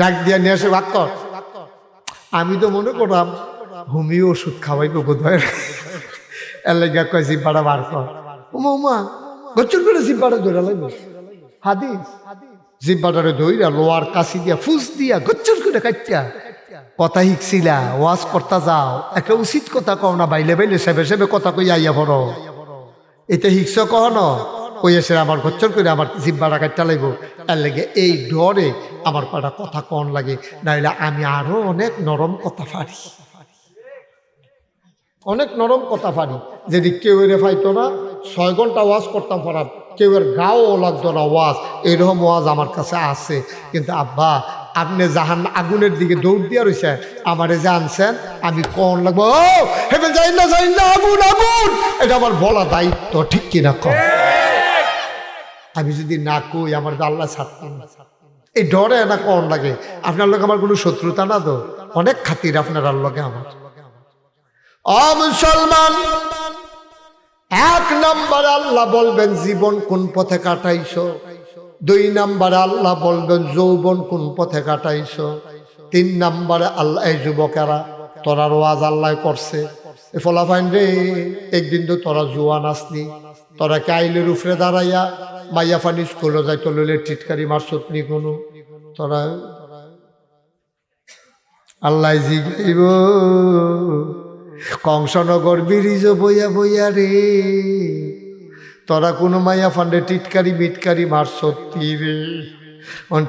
ডাক দিয়া নিয়ে আসে বাক্য। আমি তো মনে করলাম হোমিও ওষুধ খাওয়াইবো বোধহয়, এর লেগে কয় জিব্বাটা বার কর। উমা উমা গচ্চর করে জিব্বাটা ধরে লাগবে। হাদিস জিব্বাটারে ধইরা লোয়ার কাশি দিয়া ফুস দিয়া গচ্চর করে কাটিয়া কথা শিখছিলা, ওয়াজ করতা যাও, একটা উচিত কথা কও না, বাইলে বাইলে সেবে সেবে কথা কই আইয়া পড়ো। এটা শিখছ কখনো? কই এসে আমার গচ্চর করে আমার জিব্বাটা কাটটা লাগব, এর লেগে এই ডরে আমার পাটা কথা কন লাগে, নাইলে আমি আরো অনেক নরম কথা পারি, অনেক নরম কথা পারি। যদি কেউ এর ফাইতো না 6 ঘন্টা ওয়াজ করতাম পারাম, কেউ এর গাও লাগতো না ওয়াজ, এরকম ওয়াজ আমার কাছে আছে। কিন্তু আব্বা আপনি জাহান আগুনের দিকে দৌড় দিয়া রয়েছে, আমারে যে আনছেন আমি কোন লাগবো, ও হেবে যাই না আগুন আগুন, এটা আমার বলা দায়িত্ব, ঠিক কিনা কম? আমি যদি না কই আমার আল্লাহ ছাড়তাম না। এই ডরে না কোন লাগে? আপনার লোক আমার কোনো শত্রুতা না তো, অনেক খাতির আপনার লগে আমার। ও মুসলমান, 1 নম্বরে আল্লাহ বলবেন জীবন কোন পথে কাটাইছো, 2 নম্বরে আল্লাহ বলবেন যৌবন কোন পথে কাটাইছো, 3 নম্বরে আল্লাহ, এই যুবকেরা তোরা ওয়াজ আল্লাহ করছে, এ ফলাফাইন রে, একদিন তো তোরা জুয়ান আসনি, তোরা কাইলের উপরে দাঁড়াইয়া মাইয়া ফানি স্কুলে যাইতো লইলে টিটকারি মারছত নি কোনো, তোরা আল্লাহ জিগাইব কংসনগর ব্রিজ বইয়া বইয়া রে, তোরা কোনো মাইয়া ফান্ডে টিটকারি মিটকারি মারছতি রে,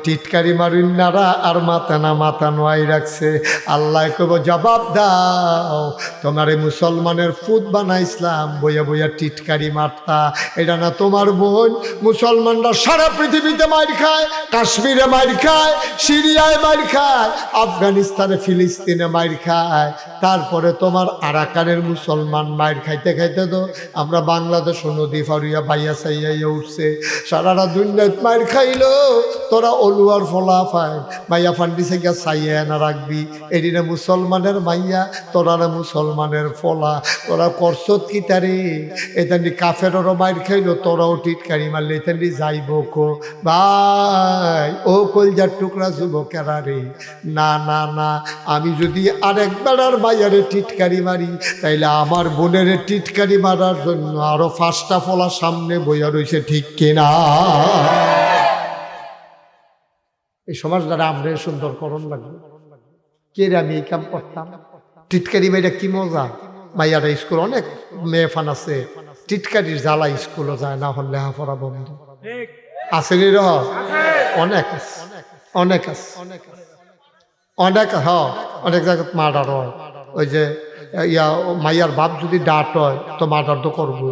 টিটকারি মারুন নারা আর মাথা না মাথা নোয়াই রাখছে। আল্লাহ কব জবাব দাও, তোমার মুসলমানের ফুট বানাইছিলাম বইয়া বইয়া টিটকারি মারতা, এটা না তোমার বোন? মুসলমানরা সারা পৃথিবীতে মার খায়, কাশ্মীরে মার খায়, সিরিয়ায় মার খায়, আফগানিস্তানে ফিলিস্তিনে মার খায়, তারপরে তোমার আরাকানের মুসলমান মার খাইতে খাইতে তো আমরা বাংলাদেশ নদী ফারুয়া বাইয়া সাইয়া উঠছে, সারাটা দুনিয়াত মার খাইলো, তোরা অলুয়ার ফলা পায় মাইয়া ফান্ডিসে গিয়া চাইয়া না রাখবি, এদিনে মুসলমানের মাইয়া, তোরা না মুসলমানের ফলা, তোরা করছত কি তারে? এতানি কাফেরও মার খাইলো, তোরাও টিটকারি মারলে এতানি যাইব কো? ভাই ও কলজার টুকরা যুবকেরা রে, না না না, আমি যদি আরেকবার আর মাইয়ারে টিটকারি মারি, তাইলে আমার বোনের টিটকারি মারার জন্য আরো 5টা ফলা সামনে বইয়া রয়েছে, ঠিক কিনা? এই সমাজ দ্বারা আমরা সুন্দর করণ লাগবে। কে রে আমি এই কাম করতাম? টিটকারি মেয়েটা কি মজা! মাইয়ারা স্কুল অনেক মেয়ে ফান আছে, টিটকারির জ্বালা স্কুলও যায় না, হলে লেখাপড়া বন্ধ আছে নি রহ? অনেক আছে, অনেক আছে, অনেক, অনেক জায়গায় মার্ডার হয়। ওই যে মাইয়ার বাপ যদি ডাট হয় তো মার্ডার তো করবো।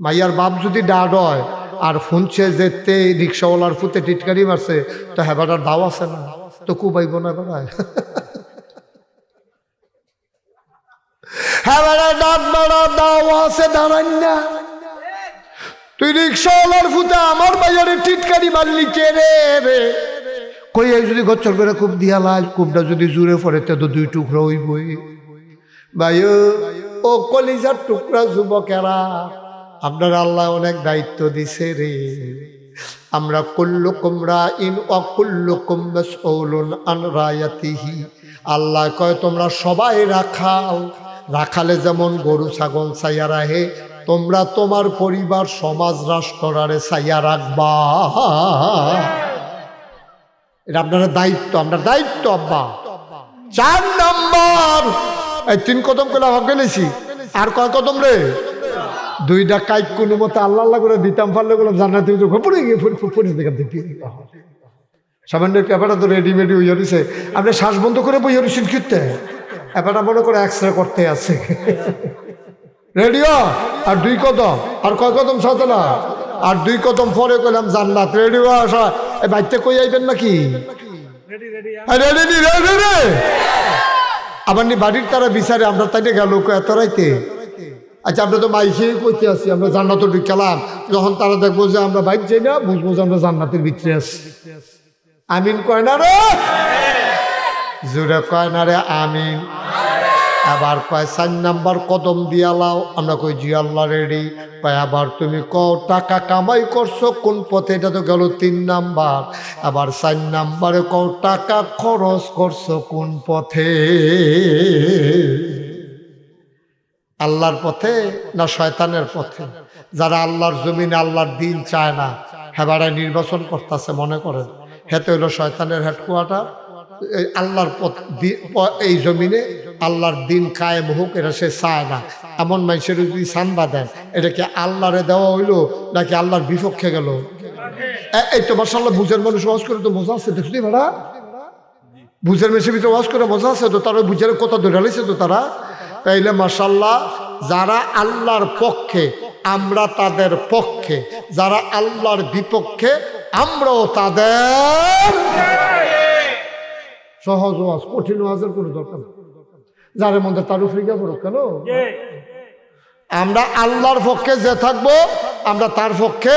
মাইয়ার বাপ যদি ডাট হয় আর শুনছে যে রিক্সাওয়ালার ফুতে টিটকারি মারছে, তো হেবাটার দাও আছে না, তো কুবাইব না বেড়ায়, হেবাটার ডাক বেড়া দাও আছে দাঁড়ান না, তুই রিক্সাওয়ালার ফুতে আমার মাইয়ারে টিটকারি মারলি কে রে রে? কই যদি গচ্চর করে কূপ দিয়া লাল, কূপটা যদি জুড়ে পড়ে তো 2 টুকরা হইবই। ভাই ও কলিজার টুকরা যুবকেরা, আপনার আল্লাহ অনেক দায়িত্ব দিছে রে। আমরা কুল্লুকুম রাইন ওয়া কুল্লুকুম মাসউলুন আন রায়াতিহি, আল্লাহ কয় তোমরা সবাই রাখাও, রাখালে যেমন গরু ছাগল ছাইয়া রাখে, তোমরা তোমার পরিবার সমাজ রাষ্ট্রারে ছাইয়া রাখবা, এটা আপনার দায়িত্ব, আপনার দায়িত্ব আব্বা। 4 নম্বর, এই 3 কদম করে হক গেলেছি, আর কয় কদম রে? 2টা কাইক কোনো মতো আল্লাহ আল্লাহ করে দিতাম, পারলে বললাম জান্নাতে পড়ে গিয়ে পড়ে দেখাম দেখি সামান্য ব্যাপারটা তো রেডিমেডি হইয়া দিছে, আপনি শ্বাস বন্ধ করে বইয়া দিচ্ছেন কিনতে, ব্যাপারটা মনে করে এক্সরে করতে আছে রেডিও। আর 2 কদম, আর কয় কদম সাথে না, আর 2 কদম পরে কইলাম জান্নাত। রেডিও আসা এই বাইতে কই আইবেন নাকি? আবার নি বাড়ির তারা বিচারে আমরা তাইতে গেল এত রাইতে। আচ্ছা আমরা তো মাইকে কইতে আছি আমরা জান্নাতে ঢুকলাম, যখন তারা দেখবো যে আমরা বাইক যাই না, বুঝবো যে আমরা জান্নাতের ভিতরে আছি। আমিন কয় না রে? জোরে কয় না রে আমিন? আবার কয় 4 নাম্বার কদম দিয়া লাও, আমরা কই জি আল্লাহ রেডি। কয় আবার তুমি কও টাকা কামাই করছো কোন পথে, এটা তো গেল 3 নাম্বার। আবার 4 নাম্বারে কও টাকা খরচ করছো কোন পথে, আল্লাহর পথে না শয়তানের পথে? যারা আল্লাহর জমিনে আল্লাহর দিন চায় না, হেবারায় নির্বাচন করতেছে, মনে করেন হেতে হইল শয়তানের হেডকোয়ার্টার। আল্লাহর পথ এই জমিনে আল্লাহর দিন কায়েম হোক এটা সে চায় না। এমন মানুষের যদি সান্দা দেন, এটা কি আল্লাহরে দেওয়া হইলো নাকি আল্লাহর বিপক্ষে গেল? এই তো মাশাআল্লাহ বুঝের মানুষ ওয়াজ করে তো মজা আছে, দেখলি ভাড়া বুঝের মেশির ভিতরে ওয়াজ করে মজা আছে তো, তারা বুঝের কথা ধরে লাইছে তো তারা। তাইলে মাশাআল্লাহ যারা আল্লাহর পক্ষে আমরা তাদের পক্ষে, যারা আল্লাহর বিপক্ষে আমরাও তাদের। সহজ ওয়াজ, কঠিন ওয়াজের কোনো দরকার নেই। যার মধ্যে তার উপরে গিয়ে পড়ো কেন? আমরা আল্লাহর পক্ষে যে থাকবো আমরা তার পক্ষে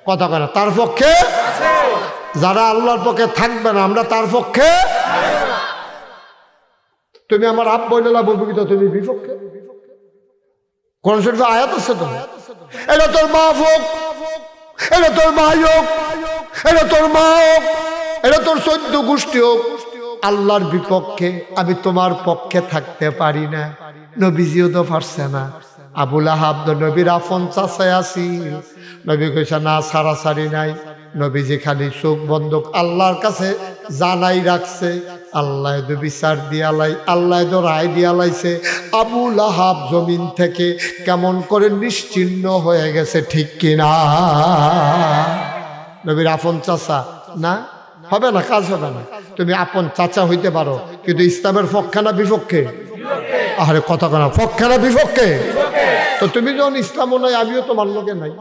কথা কেন, তার পক্ষে। যারা আল্লাহর পক্ষে থাকবে না আমরা তার পক্ষে। তুমি আমার আপ বইলা বলবো কি তুমি বিপক্ষে? কোন শরীফে আয়াত আছে তো, এটা তোর মা হোক, এটা তোর ভাই হোক, এটা তোর মা হোক, এটা তোর 14 গোষ্ঠী হোক, আল্লাহর বিপক্ষে আমি তোমার পক্ষে থাকতে পারি না। নবীজিও তো পারছে না। আবুল আহাব নবীর আপন চাচাই আছিল, নবী কইছে না সারাসারি নাই। নবীজি খালি চোখ বন্ধ আল্লাহর কাছে জানাই রাখছে, আল্লাহ তো বিচার দিয়ালাই, আল্লাহ তো রায় দিয়ালাইছে। আবুল আহাব জমিন থেকে কেমন করে নিশ্চিহ্ন হয়ে গেছে, ঠিক কিনা? নবীর আপন চাচা না, হবে না, কাজ হবে না। তুমি আপন চাচা হইতে পারো, কিন্তু ইসলামের পক্ষে না বিপক্ষে? আরে কথা কেনা, পক্ষে না বিপক্ষে? তো তুমি যখন ইসলামও নয় আমিও তোমার লোকে নাই।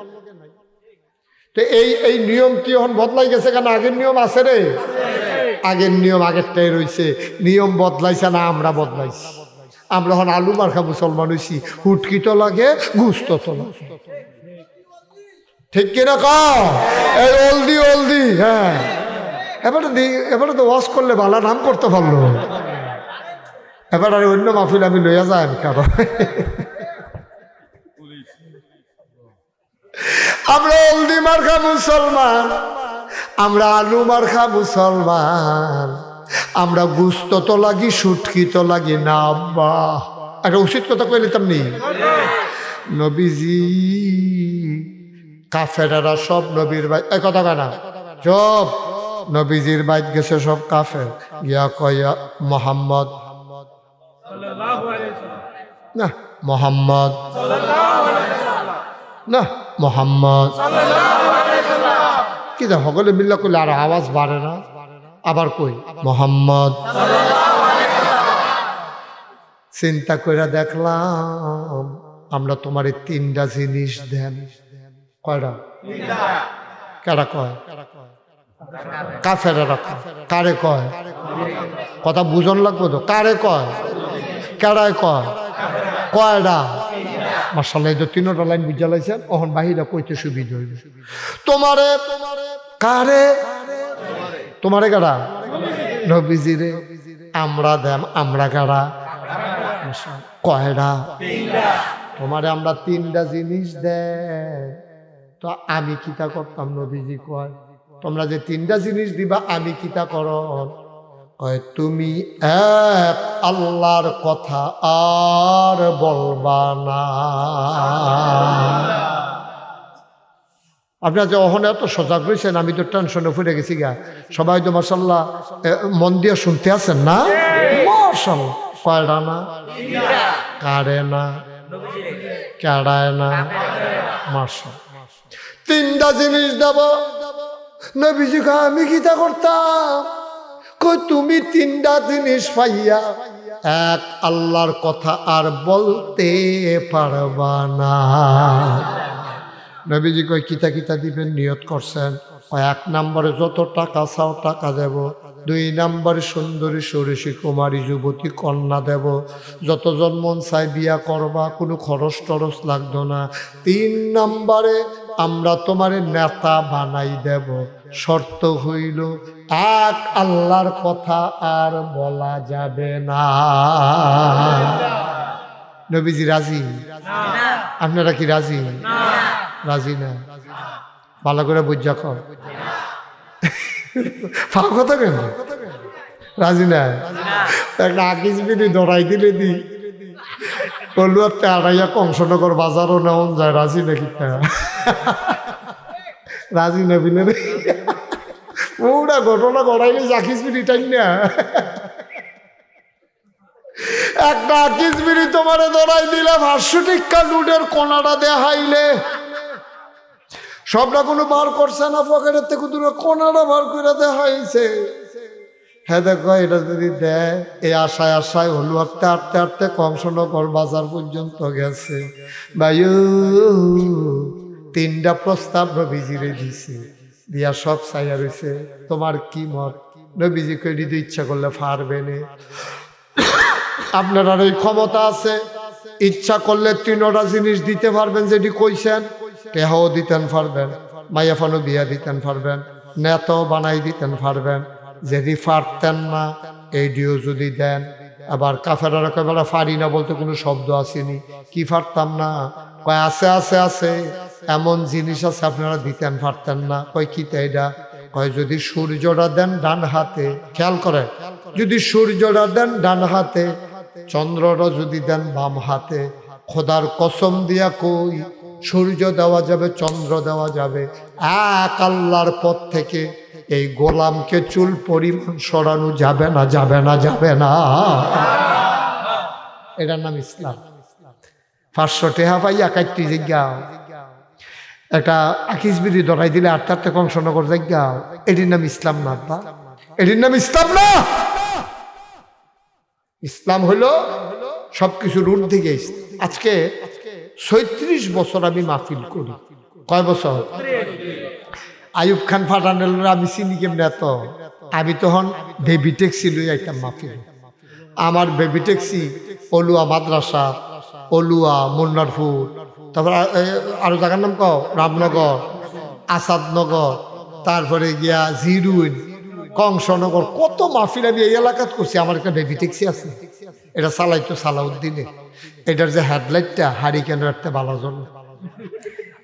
তো এই নিয়ম কি এখন বদলাই গেছে কেন? আগের নিয়ম আছে রে, আগের নিয়ম আগেরটাই রয়েছে। নিয়ম বদলাইছে না, আমরা বদলাইছি। আমরা এখন আলু মার্কা মুসলমান হইছি, হুটকি তো লাগে, গুস্ত তো লাগে, ঠিক কিনা? এই অলদি অলদি, হ্যাঁ এবারে তো ওয়াশ করলে ভালো নাম করতে পারলো। এবার আর অন্য মাহফিল আমি লইয়া যাই কারণ আমরা অলদি মার্কা মুসলমান, আমরা আলু মার্কা মুসলমান, আমরা গুস্ত তো লাগি, সুটকি তো লাগি না। আব্বা একটা উচিত কথা কইলে তেমনি নবীজি কাফেরেরা সব নবীর ভাই, এই কথা কেনা সব নবীজির বাইত গেছে সব কাফের। ইয়া কয়া মোহাম্মদ না, মোহাম্মদ না, মোহাম্মদ কি দেখ সকলে মিল্লা করলে আর আওয়াজ বাড়ে না? আবার কই মোহাম্মদ। চিন্তা করে দেখলাম আমরা তোমার 3টা জিনিস দেন। কয়টা? কারা কয়? কাফেরেরা কয়। কারে কয়? কথা বুঝন লাগবে তো, কারে কয়? কেডায় কয়? কয়টা? মাশাআল্লাহ, এই তো 3টা লাইন বুঝা লাইছেন, ওহন বাহিরা কইতে সুবিধা হইবে। তোমারে কারে? তোমারে কারা? নবীজিরে। আমরা দেন, আমরা কারা? কয়টা? তোমারে আমরা 3টা জিনিস দেয়, তো আমি কিতা করতাম? নবীজি কয় তোমরা যে 3টা জিনিস দিবা আমি কিতা কর? কয় তুমি এক আল্লাহর কথা আর বলবা না। আপনারা যে অহনে এত সজাগ রয়েছেন, আমি তো টেনশনে পড়ে গেছি গা। সবাই তো মাশাআল্লাহ মন দিয়ে শুনতে আছেন না? মাশাআল্লাহ। কয়টা না? কারে না? কেডায় না? মাশাআল্লাহ। 3টা জিনিস দেব। নবীজি কয় আমি কিতা করতাম? কই তুমি 3টা জিনিস পাইয়া এক আল্লাহর কথা আর বলতে পারবা না। নবীজি কয় কিতা কিতা দিবেন? নিয়ত করছেন? এক নম্বরে যত টাকা চাও টাকা দেব, 2 নম্বরে সুন্দরী ষোড়শী কুমারী যুবতী কন্যা দেব, যতজন মন চাই বিয়া করবা, কোনো খরচ টরচ লাগতো না। 3 নম্বরে আমরা তোমার নেতা বানাই দেব, শর্ত হইল এক আল্লাহর কথা আর বলা যাবে না। নবীজি রাজি? আপনারা কি রাজি? রাজি না? ভালো করে বুঝা কর, কথা কেন রাজি না? একটা আকিস বিধি ধরাই দিলে দি বলুয়াতে আড়াইয়া কংসনগর বাজারও নেওয়া যায়। রাজি নাকি? রাজি না বিলে ওরা ঘটনা ঘটাইলে আকিস বিধি টাই না। একটা আকিস বিধি তোমার ধরাই দিলে 500 টিক্কা লুডের কোনাটা দেখাইলে সবটা কোনো বার করছে না, পকেটের থেকে দূরে কোনাটা বার করে দেখাইছে। হ্যাঁ দেখো, এটা যদি দেয় এই আশায় আশায় হলু হাঁটতে হাঁটতে হাঁটতে কংসনগর বাজার পর্যন্ত গেছে। ভাইও 3টা প্রস্তাব নবীজিরে দিছে, দিয়া সব চাইয়া রয়েছে তোমার কি মত? নবীজি কই দিতে ইচ্ছা করলে পারবে না। আপনার এই ক্ষমতা আছে, ইচ্ছা করলে 3টা জিনিস দিতে পারবেন যেটি কইছেন। টেহাও দিতেন পারবেন, মাইয়াফানো বিয়া দিতেন পারবেন, নেতাও বানাই দিতেন পারবেন। যদি পারতেন না এইডিও যদি দেন। আবার কাফেরা একেবারে পারি না বলতে কোনো শব্দ আসেনি। কি পারতাম না? কয় আছে আছে আছে, এমন জিনিস আছে আপনারা দিতেন পারতেন না। কয় কি তাইডা? কয় যদি সূর্যটা দেন ডান হাতে, খেয়াল করে, যদি সূর্যটা দেন ডান হাতে, চন্দ্রটা যদি দেন বাম হাতে, খোদার কসম দিয়া কই সূর্য দেওয়া যাবে, চন্দ্র দেওয়া যাবে, এক আল্লাহর পথ থেকে এই গোলামকে চুল পরিমাণ সরানো যাবে না, যাবে না, যাবে না। এটার নাম ইসলাম। 500 টাকা পাই একাইটি জিজ্ঞাও, একটা আকিস বিধি ধরাই দিলে আটতে আটতে কংসনগর জিজ্ঞাও, এটির নাম ইসলাম না? এটির নাম ইসলাম না। ইসলাম হলো সবকিছুর ঊর্ধ্বে গেছে। আজকে 36 বছর আমি মাহফিল করি। কয় বছর? আইয়ুব খান ফাটানের আমি চিনি কেমন? এত আমি তখন বেবি ট্যাক্সি লই আইতাম মাহফিল। আমার বেবি ট্যাক্সি অলুয়া মাদ্রাসা, অলুয়া মুন্নারপুর, তারপর আরো জায়গার নাম কও, রামনগর, আসাদনগর, তারপরে গিয়া জিরুইন, কংসনগর, কত মাহফিল আমি এই এলাকাত করছি। আমার একটা বেবি ট্যাক্সি আছে, এটা চালাইতো সালাউদ্দিনে। এটার যে হেডলাইটটা হারিকেন রাখতে ভালো জন্য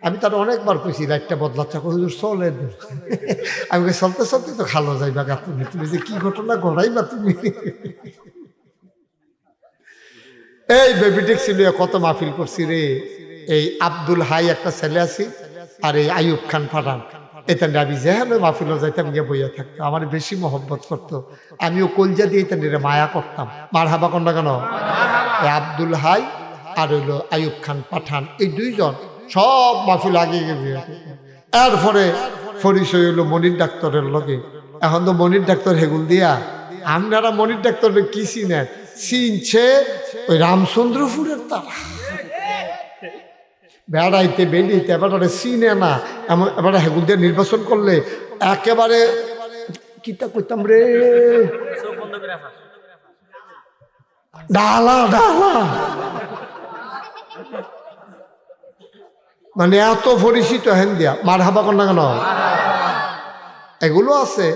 আমি তার অনেকবার কইছি লাইটটা বদলাচ্ছা, হুজুর চলে। আমি চলতে চলতে তো খালো যাইবা গা, তুমি তুমি যে কি ঘটনা ঘটাইবা তুমি। এই বেবি ট্যাক্সি লইয়া কত মাহফিল করছি রে। এই আব্দুল হাই একটা ছেলে আছে, আর এই আইয়ুব খান ফাটান, এটা আমি যেখানে মাহফিলও যাইতাম গিয়ে বইয়া থাকতো, আমার বেশি মহব্বত করতো। আমিও কলজা দিয়ে এটা মায়া করতাম। মার হাবা কন্যা কেন? আব্দুল হাই আর হইল আইয়ুব খান পাঠান, এই 2 জন সব মাহফিল আগে গেছে। এরপরে পরিচয় হইলো মনির ডাক্তারের লগে। এখন তো মনির ডাক্তার হেগুল দিয়া, আপনারা মনির ডাক্তারের কি চিনেন? চিনছে ওই রামচন্দ্রপুরের তারা। বেড়াইতে বেড়িতে এবারে চিনে না, এমন এবারে হেগুল দিয়ে নির্বাচন করলে একেবারে কিতা করতাম রে, ডালা ডালা, মানে এত পরিচিত হেন দিয়া। মার হাবা কন্যা কেন? এগুলো আছে,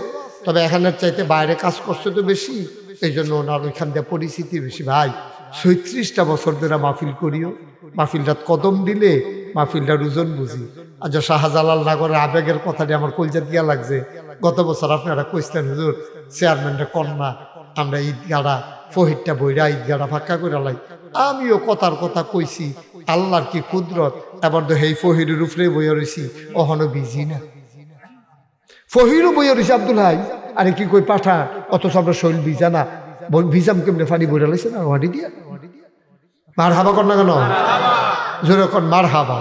তবে এখানের চাইতে বাইরে কাজ করছে তো বেশি, এই জন্য ওনার ওইখান দিয়ে পরিচিতি বেশি। ভাই 36টা বছর ধরে মাহফিল করিও, মাহফিলটা কদম দিলে মাহফিলটার ওজন বুঝি। আর যে শাহজালাল নগরের আবেগের কথাটি আমার কলজা দিয়া লাগছে। গত বছর আপনারা কইছিলেন হুজুর চেয়ারম্যানটা কন্যা, আমরা ঈদগাড়া ফহিরটা বইরা ঈদগাড়া ফাঁকা করে লাই। আমিও কথার কথা কইছি, আল্লাহর কি কুদরত। এবার তো হেই ফহিরের উপরে বইয়া রয়েছি, ওখানো বিজি না, ফহিরও বইয়া রয়েছে আব্দুল হাই। আরে কি কই পাঠা, অত সব শৈল ভিজা না, ভিজাম কেমনে পানি বইরা লাইছে না ওয়াডি দিয়া। মার হাবা কর না কেন? জোরে কর মার হাবা।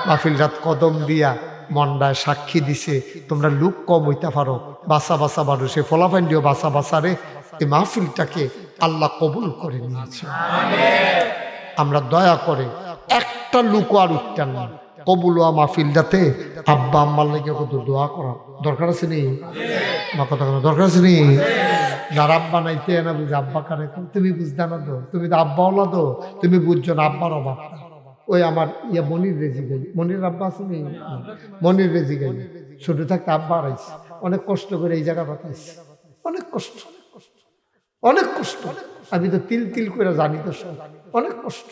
মাহফিল রাত কদম দিয়া মন্ডায় সাক্ষী দিছে, তোমরা লুক কম হইতে পারো, বাসা বাসা বারো, সে ফলাফাইন দিও বাসা বাসা রে। এই মাহফিলটাকে আল্লাহ কবুল করে নিয়েছে। আমরা দয়া করে একটা লুকও আর উঠতেন না, কবুলুয়া মাহফিলটাতে আব্বা আম্মার লেগে কত দোয়া করা দরকার আছে নি? মা কথা কোনো দরকার আছে নি? যার আব্বা নাইতে না বুঝে আব্বা কারে, তুমি বুঝতে না তো, তুমি তো আব্বা ওলা তো, তুমি বুঝছো না আব্বার অভাব। ওই আমার ইয়া মনির রেজি গাই, মনির আব্বা আছে নি? মনির রেজি গাই ছোট থাকতে আব্বা হারাইছে, অনেক কষ্ট করে এই জায়গা পাঠাইছে, অনেক কষ্ট, অনেক কষ্ট। আমি তো তিল তিল করে জানি তো সব, অনেক কষ্ট।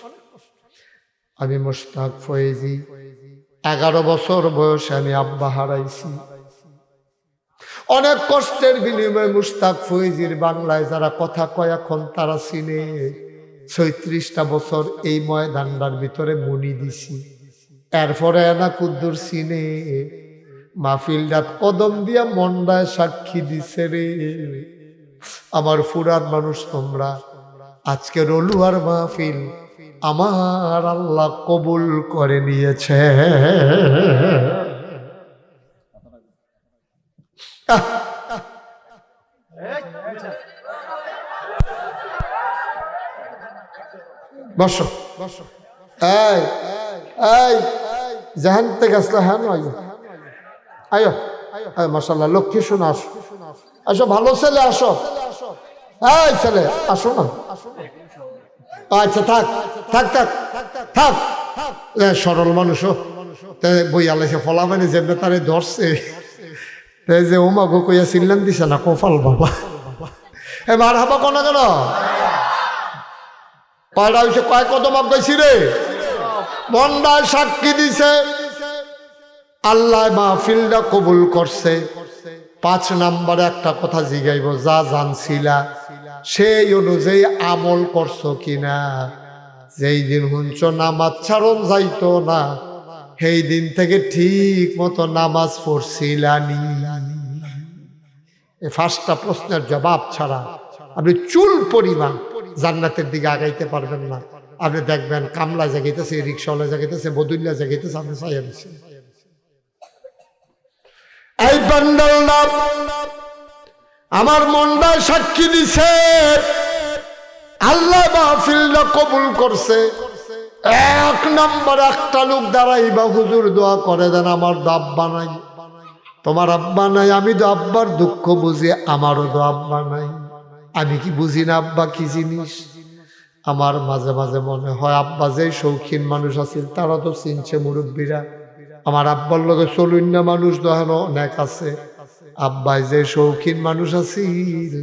আমি মোশতাক ফয়েজি, 11 বছর বয়সে আমি আব্বা হারাইছি। অনেক কষ্টের বিনিময়ে মুশতাক ফয়েজির বাংলায় যারা কথা কয় এখন তারা চিনে। 36টা বছর এই ময়দানটার ভিতরে মনি দিছি, এরপরে এনা কুদ্দুর চিনে। মাহফিলটাত কদম দিয়া মন্ডায় সাক্ষী দিছে রে। আমার ফুরান মানুষ তোমরা, আজকে রলুয়ার মাহফিল আমার আল্লাহ কবুল করে নিয়েছে। বসো বসো, এই এই জাহান থেকে আসলে হ্যাঁ আয়ো আয়ো আয়ো, মাশাআল্লাহ লক্ষ্মী শোনা, আসো আসো, ভালো ছেলে আসো, এই ছেলে আসো না। আচ্ছা থাক থাক থাক থাক, সরল মানুষ বই আলাইছে ফলা মানে যেমনি তারে ধরছে, যে ওমা গো কইয়া চিল্লান দিছে না কপাল বাবা। এ মার হাবা কোনা কেন কয়টা হয়েছে, কয় কদম আগাইছি রে, মন্ডায় সাক্ষী দিছে, আল্লাহ মাহফিলটা কবুল করছে। 5 নম্বরে একটা কথা জিগাইব, যা জানছিলা সেই অনুযায়ী আমল করছো কিনা। যেই দিন হুঞ্চ নামাজ ছাড়ন যাইতো না, সেই দিন থেকে ঠিক মতো নামাজ পড়ছিলানি। এই 5টা প্রশ্নের জবাব ছাড়া আপনি চুল পরিমাণ জান্নাতের দিকে আগাইতে পারবেন না। আপনি দেখবেন কামলা জাগাইতেছে, রিক্সাওয়ালা জাগাইতেছে, বদুল্লা জাগাইতেছে, আপনি চাইয়া দিচ্ছেন। এই বান্দার নাম আমার মনটায় সাক্ষী দিছে, আল্লাহ মাহফিলটা কবুল করছে। 1 নম্বর একটা লোক দাঁড়াইবা, হুজুর দোয়া করে দেন, আমার তো আব্বা নাই, তোমার আব্বা নাই, আমি তো আব্বার দুঃখ বুঝি, আমারও তো আব্বা নাই। আমি কি বুঝি না আব্বা কি জিনিস? আমার মাঝে মাঝে মনে হয় আব্বা যে শৌখিন মানুষ আছে তারা তো চিনছে মুরব্বীরা, আমার আব্বার লগে চলুন না মানুষ দহানো অনেক আছে। আব্বাই যে শৌখিন মানুষ আছিল,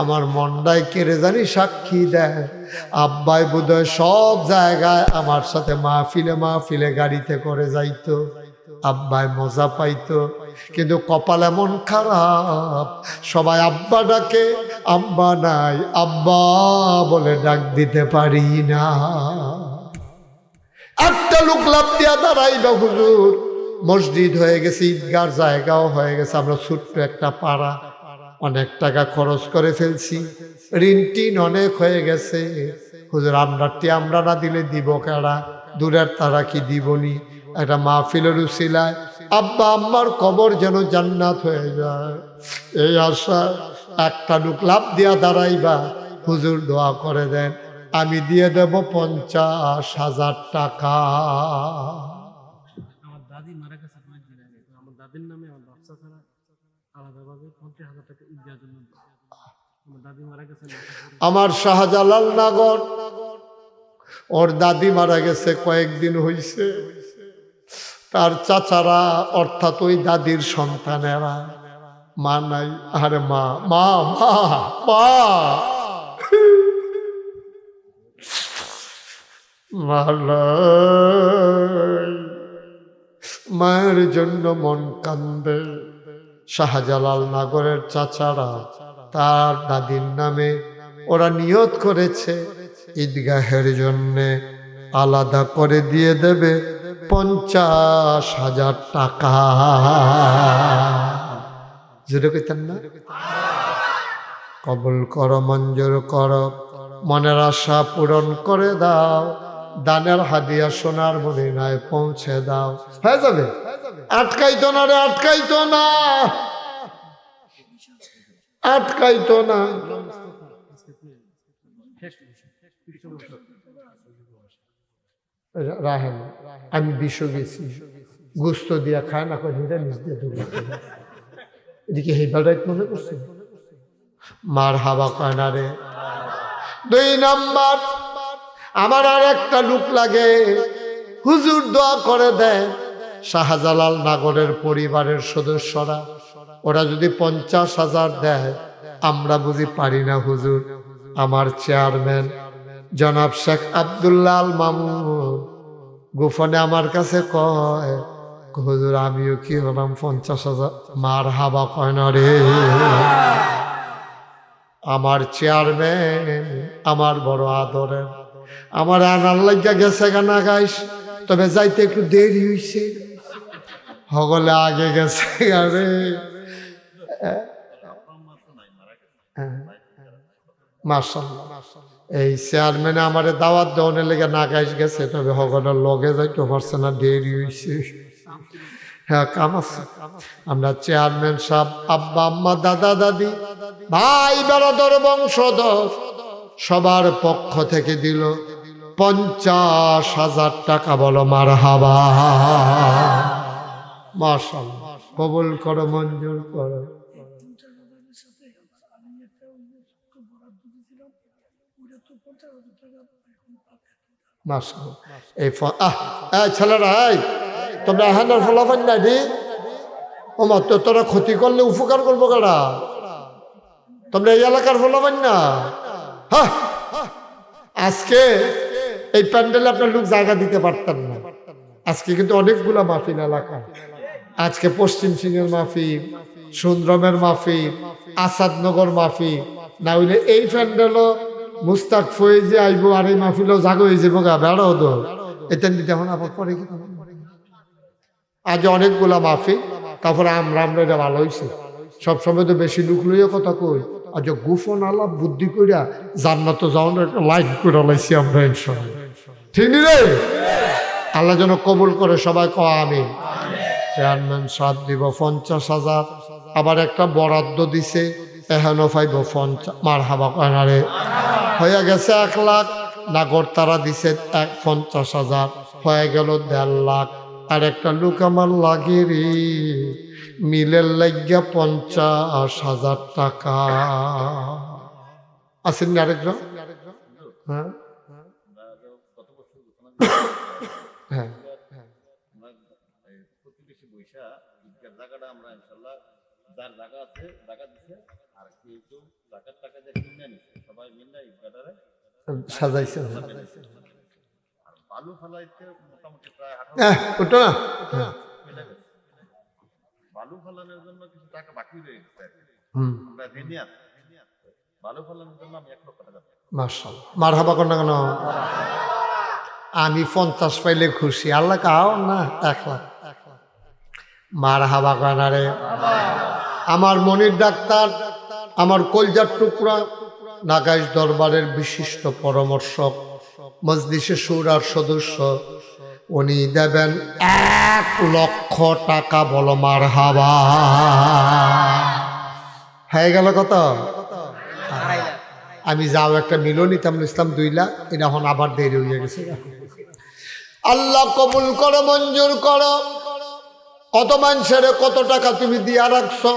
আমার মনটাই কেড়ে জানি সাক্ষী দেয়। আব্বাই বোধহয় সব জায়গায় আমার সাথে মাহফিলে গাড়িতে করে যাইতো, আব্বাই মজা পাইতো। কিন্তু কপাল এমন খারাপ, সবাই আব্বা ডাকে, আব্বা নাই, আব্বা বলে ডাক দিতে পারি না। একটা লোক লাভ দিয়া দাঁড়াইবা, হুজুর মসজিদ হয়ে গেছে, ঈদগার জায়গাও হয়ে গেছে, আমরা ছোট্ট একটা পাড়া, অনেক টাকা খরচ করে ফেলছি, ঋণ টিন অনেক হয়ে গেছে, হুজুর আমরা না দিলে দিব কারা, দূরের তারা কি দিবনি, একটা মাহফিলের উসিলায় আব্বা আম্মার কবর যেন জান্নাত হয়ে যায়, এই আশা একটা লোক লাভ দিয়া দাঁড়াইবা, হুজুর দোয়া করে দেন, আমি দিয়ে দেব 50,000 টাকা। আমার দাদি মারা গেছে 5 দিন আগে, আমার দাদির নামে আমার বাচ্চা ছাড়া আলাদাভাবে 50,000 টাকা ঈদের জন্য। আমার দাদি মারা গেছে, আমার শাহজালাল নগর, ওর দাদি মারা গেছে কয়েকদিন হইছে, তার চাচারা অর্থাৎ ওই দাদির সন্তানেরা, মা নাই, আরে মা মা মা মা মায়ের জন্য মন কান্দে। শাহজালাল নগরের চাচারা তার দাদির নামে ওরা নিয়ত করেছে ঈদগাহের জন্য আলাদা করে দিয়ে দেবে 50,000 টাকা। জোরে কইতেন না? কবুল করো, মঞ্জুর করো, মনের আশা পূরণ করে দাও, দানের হাদিয়া সোনার মদিনায় পৌঁছে দাও। হয়ে যাবে, আটকাইতো না রে, আটকাইতো না, আটকাইতো না। রাহেন আমি বিষ গেছি গোস্ত দিয়া খায় না করে নিরামিষ দিয়ে দূর এদিকে হেবারাইট মনে করছে মার হাবা কয় না রে। 2 নাম্বার আমার আর একটা লোক লাগে, হুজুর দোয়া করে দেয় শাহজালাল নগরের পরিবারের সদস্যরা, ওরা যদি 50,000 দেয় আমরা বুঝি পারি না হুজুর। আমার চেয়ারম্যান জনাব শেখ আব্দুল্লাহ আল মামুন গোপনে আমার কাছে কয় হুজুর আমিও কি হলাম 50,000। মার হাবা কয় না রে। আমার চেয়ারম্যান আমার বড় আদরের, আমার আনার লাগিয়া গেছে গানা গাইস, তবে যাইতে একটু দেরি হইছে, হগলে আগে গেছে গারে। মাশাআল্লাহ এই চেয়ারম্যানে আমার দাওয়াত দেওয়ার লেগে না গাইস গেছে, তবে হগলের লগে যাইতে পারছে না, দেরি হইছে। হ্যাঁ কাম আছে। আমরা চেয়ারম্যান সাহেব, আব্বা আম্মা দাদা দাদি ভাই বেড়াদর বংশধর সবার পক্ষ থেকে দিল 50,000 টাকা। বলো মারহাবা। মাশাআল্লাহ কবুল করো, মঞ্জুর করো। মাশাআল্লাহ এই ছেলেরা তোমরা এখানের ফলাফল নাই দি ওমা তো তোরা ক্ষতি করলে উপকার করবো কারা? তোমরা এই এলাকার ফলাফল না। হ্যাঁ আজকে এই প্যান্ডেলে আপনার লোক জায়গা দিতে পারতেন না। আজকে কিন্তু অনেকগুলা মাহফিল এলাকা, আজকে পশ্চিম সিংহের মাহফিল, সুন্দরমের মাহফিল, আসাদনগর মাহফিল, না হইলে এই প্যান্ডেলও মুস্তাক ফয়েজে আইব আর এই মাহফিলও জাগো হয়ে যাবো গা বেড়াও তো এটা নিতে এখন আবার পরে কি আজ অনেকগুলা মাহফিল। তারপরে আমরা এটা ভালো হয়েছে, সবসময় তো বেশি লোক লইয়া কথা কই, আজ গুফন আলাপ বুদ্ধি কইরা জান্নাত যাওয়ার একটা লাইক করে লাইছি আমরা ইনশাআল্লাহ। ঠিক নি রে? আল্লাহ যেন কবুল করে, সবাই কয় আমিন। চেয়ারম্যান সাহেব দিব 50,000, আবার একটা বরাদ্দ দিছে এখনো পাইব 50। মারহাবা কয় না রে। হয়ে গেছে 1 লাখ, নাগর তারা দিছে 50,000, হয়ে গেল 1.5 লাখ। আর একটা লোক আমার লাগে রে মিলের লাগিয়া 50,000 টাকা। আছেন না আরেকজন? হ্যাঁ হ্যাঁ সাজাইছে ওটা না বালু ফলানোর জন্য কিছু টাকা বাকি রয়ে গেছে, আমরা ঋণী আছি। বালু ফলানোর জন্য আমি 1 লক্ষ টাকা। মাশাআল্লাহ মারহাবা কর না কেন? আমি 50 পাইলে খুশি, আল্লাহ কাও না 1 লাখ। মারহাবা কর না রে। আমার মনির ডাক্তার, আমার কলজার টুকরা, নাগাইশ দরবারের বিশিষ্ট পরামর্শক, মজলিসে শুরার সদস্য, উনি দেবেন 1 লক্ষ টাকা। বলো মারহাবা। হয়ে গেল কত? আমি যাও একটা মিলন নিতাম ইসলাম 2 লাখ, এটা এখন আবার দেরি হয়ে গেছে। আল্লাহ কবুল করো, মঞ্জুর করো। কত মানুষের কত টাকা তুমি দিয়া রাখছো,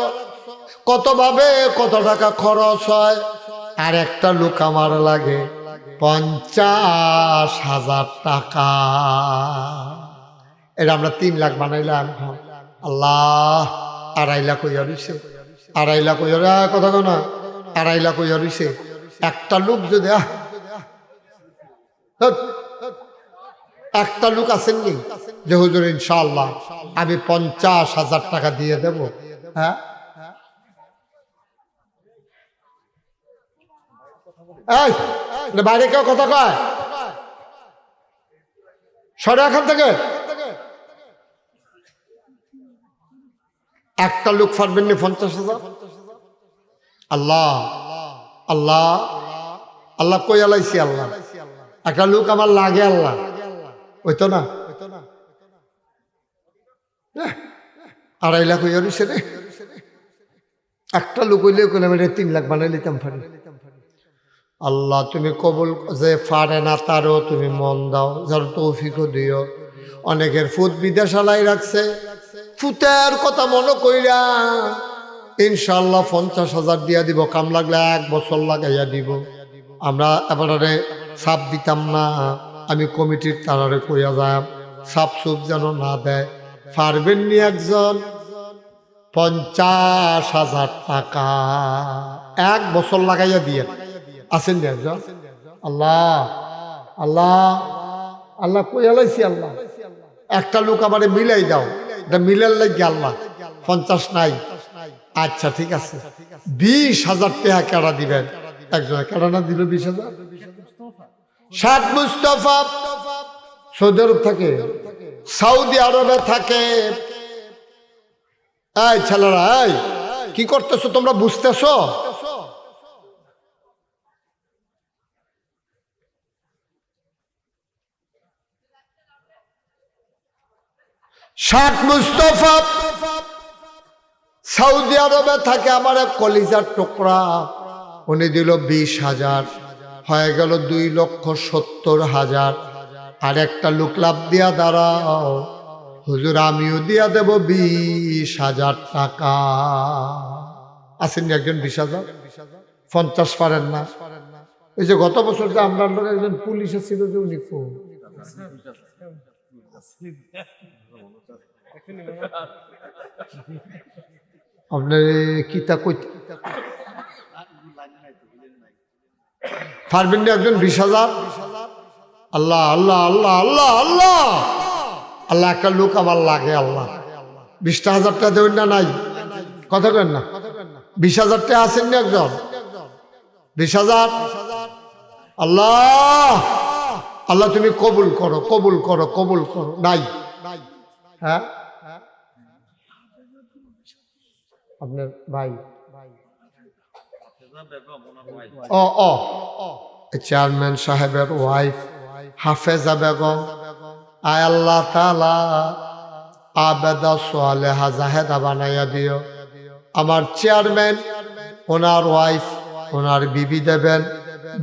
কত ভাবে কত টাকা খরচ হয়। আর একটা লোক আমার লাগে 50,000 টাকা। এটা আমরা 3 লাখ বানাইলাম। আল্লাহ 2.5 লাখ হইয়া রইছে, 2.5 লাখ হইয়া কথা কেন 2.5 লাখ হইয়া রইছে। একটা লোক যদি একটা লোক আসেননি যে হুজুর ইনশাআল্লাহ আমি 50,000 টাকা দিয়ে দেব। হ্যাঁ বাইরে কেউ কথা কয় সরে এখান থেকে। একটা লোক পারবেন না 50,000? আল্লাহ আল্লাহ আল্লাহ কই আলাইছি আল্লাহ। একটা লোক আমার লাগে আল্লাহ ওইতো না 2.5 লাখ হইয়া রইছে রে। একটা লোক হইলে কইলাম এটা 3 লাখ বানাই লিতাম পারি। আল্লাহ তুমি কবুল, যে পারে না তারও তুমি মন দাও, যার তৌফিকও দিও। অনেকের ফুত বিদেশালাই রাখছে, ফুতের কথা মনে কইরা ইনশাল্লাহ 50,000 দিয়া দিব, কাম লাগলে 1 বছর লাগাইয়া দিব। আমরা এবারে সাপ দিতাম না, আমি কমিটির তারারে কইয়া যাই সাপ সুপ যেন না দেয়। পারবেন নি একজন 50,000 টাকা 1 বছর লাগাইয়া দিয়ে আসেন নি একজন? আল্লাহ আল্লাহ আল্লাহ কইয়া লাইছি আল্লাহ, একটা লোক আমারে মিলাই দাও, এটা মিলার লাগি আল্লাহ 50 নাই। আচ্ছা ঠিক আছে, 20,000 টাকা কেডা দিবেন? একজন কেডা না দিল 20,000? শেখ মুস্তফা সৌদি আরব থাকে, সৌদি আরবে থাকে। এই ছেলেরা, এই কি করতেছো তোমরা, বুঝতেছো? শেখ মুস্তফা সৌদি আরবে থাকে, আমার এক কলিজার টুকরা। উনি দিল 20,000, হয়ে গেল 2,70,000। আর একটা লোক লাভ দিয়া দাঁড়াও, হুজুর আমিও দিয়া দেব 20,000 টাকা। আসেননি একজন 20,000? 50 পারেন না? ওই যে গত বছর যে আমরা একজন পুলিশ ছিল, যে উনি আপনার কিতা কইতে পারবেন না একজন 20,000? আল্লাহ আল্লাহ আল্লাহ আল্লাহ আল্লাহ আল্লাহ, একটা লোক আমার লাগে আল্লাহ। 20,000 টাকা দেবেন না? নাই কথা কেন না? 20,000 টাকা আছেন না একজন? 20,000? আল্লাহ আল্লাহ তুমি কবুল করো, কবুল করো, কবুল করো। নাই? হ্যাঁ আপনার ভাই ও ও চেয়ারম্যান সাহেবের ওয়াইফ হাফেজা বেগম, আয় আল্লাহ তাআলা আবেদা সালেহা জাহেদা বানাইয়া দিও। আমার চেয়ারম্যান, ওনার ওয়াইফ, ওনার বিবি দেবেন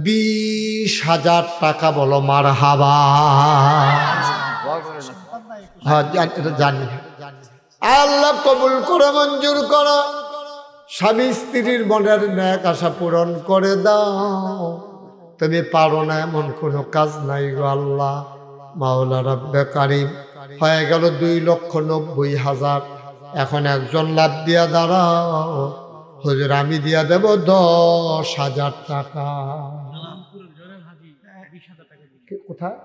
20,000 টাকা। বলো মারহাবা। হ্যাঁ জানি। আল্লাহ কবুল করে, মঞ্জুর করো। স্বামী স্ত্রীর মনের ন্যাক আশা পূরণ করে দাও। তুমি পারো না এমন কোনো কাজ নাই গো আল্লাহ। মাওলা রব্বে কারিম, হয়ে গেল 2,90,000। এখন একজন লাভ দিয়া দাঁড়াও, হুজুর আমি দিয়া দেব 10,000 টাকা। কোথায়?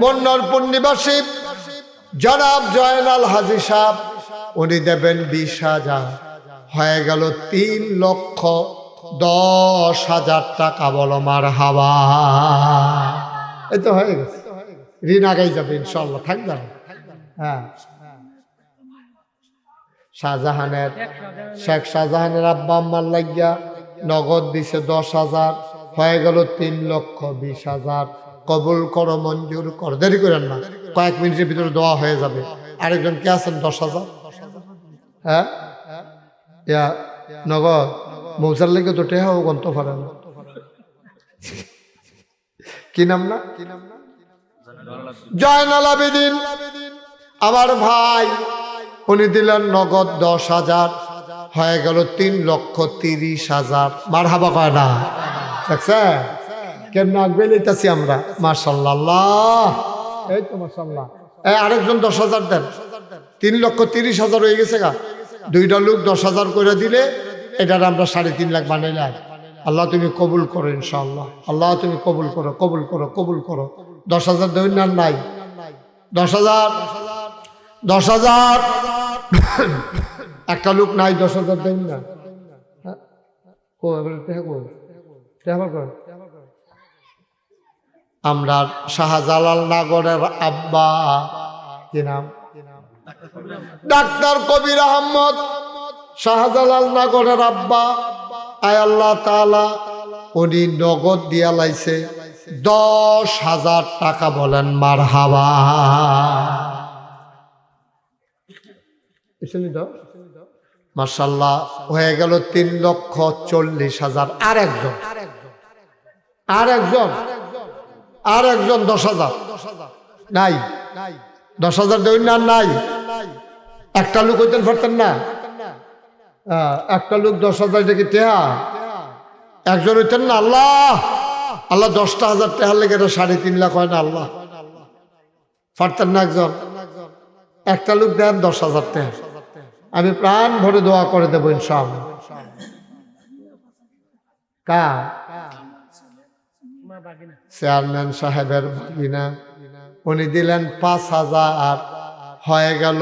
মন্নারপুর নিবাসী জনাব জয়নাল হাজী সাহেব, উনি দেবেন 20,000। হয়ে গেল 3,10,000 টাকা। বলো মারহাবা। এই তো হয়ে গেছে, ঋণ আগাই যাবে ইনশাল্লাহ, থাকবে না। হ্যাঁ, শাহজাহানের, শেখ শাহজাহানের আব্বা আম্মার লাগিয়া নগদ দিছে 10,000। হয়ে গেল 3,20,000। কবুল করো, মঞ্জুর করো। দেরি করেন না, কয়েক মিনিটের ভিতরে দোয়া হয়ে যাবে। আরেকজন কে আছেন 10,000? হ্যাঁ ইয়া নগদ মৌসার লেগে তো টেহাও গন্ত পারে না। কি নাম না? জয়নাল আবেদিন আমার ভাই, উনি দিলেন নগদ 10,000। হয়ে গেল 3,30,000। মারহাবা কয় না? দেখছে কেমন আগবে লইতাছি আমরা। মাশাআল্লাহ, এই তো মাশাআল্লাহ। আরেকজন 10,000 দেন। 3,30,000 হয়ে গেছে গা। 2টা লোক 10,000 করে দিলে এটার আমরা 3.5 লাখ বানাইলাম। আল্লাহ তুমি কবুল করো ইনশাআল্লাহ। আল্লাহ তুমি কবুল করো, কবুল করো, কবুল করো। 10,000 দেবেন না? নাই? 10,000 10,000 একটা লোক নাই, 10,000 দেবেন না? আমরা শাহজালাল নগরের আব্বা, কি নাম? ডাক্তার কবির আহমদ, শাহজালাল নগরের আব্বা। আয় আল্লাহ তাআলা, উনি নগদ দিয়া লাইছে 10,000 টাকা। বলেন মারহাবা। মাশাআল্লাহ, হয়ে গেল 3,40,000। আর একজন আর একজন 10,000 নাই, 10,000 দেবেন না, নাই। একটা লোক হইতেন পারতেন না, একটা লোক 10,000 এটা কি টেহা? একজন হইতেন না, আল্লাহ 10,000 টেহার লেগে 3.5 লাখ হয় না, আল্লাহ পারতেন না একজন? একটা লোক দেন 10,000 টেহা, আমি প্রাণ ভরে দোয়া করে দেবো ইনশাআল্লাহ। চেয়ারম্যান সাহেবের ভাগিনা, উনি দিলেন 5,000, হয়ে গেল